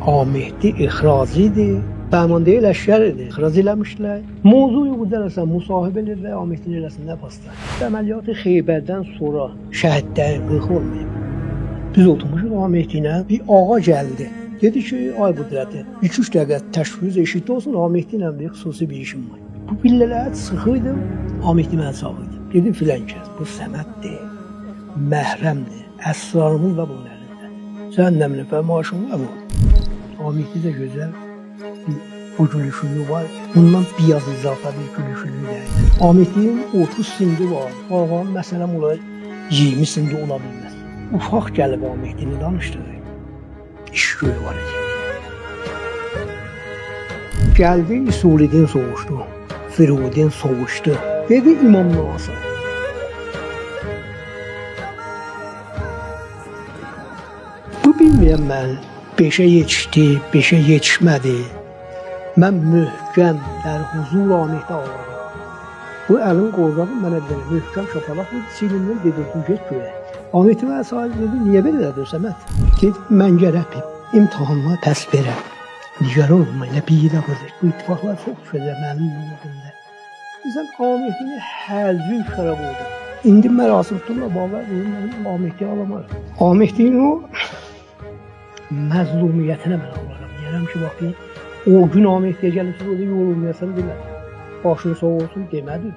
Amehdi ixracidir. Fərmandeyi ləşkəridir. İxrac eləmişlər. Mövzuyu bu dərəsə müsahibə edirlər Amehdi eləsinlər paslar. Əməliyyatı Xeybərdən sonra şəhidlərin 40 olmayıb. Biz oturmuşuq Amehdi ilə. Bir ağa gəldi. Dedi ki, ay bu dərəti 2-3 dəqiqə təşvüz eşitdi olsun, Amehdi ilə bir xüsusi bir işim var. Bu pillələr sıxıydı, Amehdi mənə çağırdı. Dedi filan kəs, bu Səməddir, məhrəmdir, əsrarımız da bunun əlində. Sən nə bilim, fərmaşın var bu. Amehdi də gözəl bu gülüşülüğü var. Bundan biraz izafa bir gülüşülüğü deyil. Amehdi'nin 30 sindi var. Ağam məsələm olar 20 sindi ola bilməz. Ufaq gəlib Amehdi'ni danışdırır. İş gölü var idi. Gəldi Üsulidin soğuşdu. Firudin soğuşdu. Dedi İmam Nasır. Bu bilmirəm mən. 5'e yetişdi, 5'e yetişmədi. Mən möhkəm, huzur Amehdi ağladım. Bu əlin qordadı mənə dedi, möhkəm şapalaq bu çilimdən dedirdim, get göyə. Amehdi mənə sahib dedi, niyə belə edir Səməd? Dedi, mən gərək imtihanla pəs verəm. Nigar olma, elə bir yerə vurur. Bu ittifaqlar çox düşəcək mənim yolumda. Bizdən Amehdini hər gün şərab oldu. İndi mərasim tutulma, bağlar mənim Amehdi alamarım. Amehdinin o məzlumiyyətinə mən alaram. Deyərəm ki, baxın, o gün Amehdiyə gəlib siz orada yorulmayasan demədi. Başın sağ olsun demədi.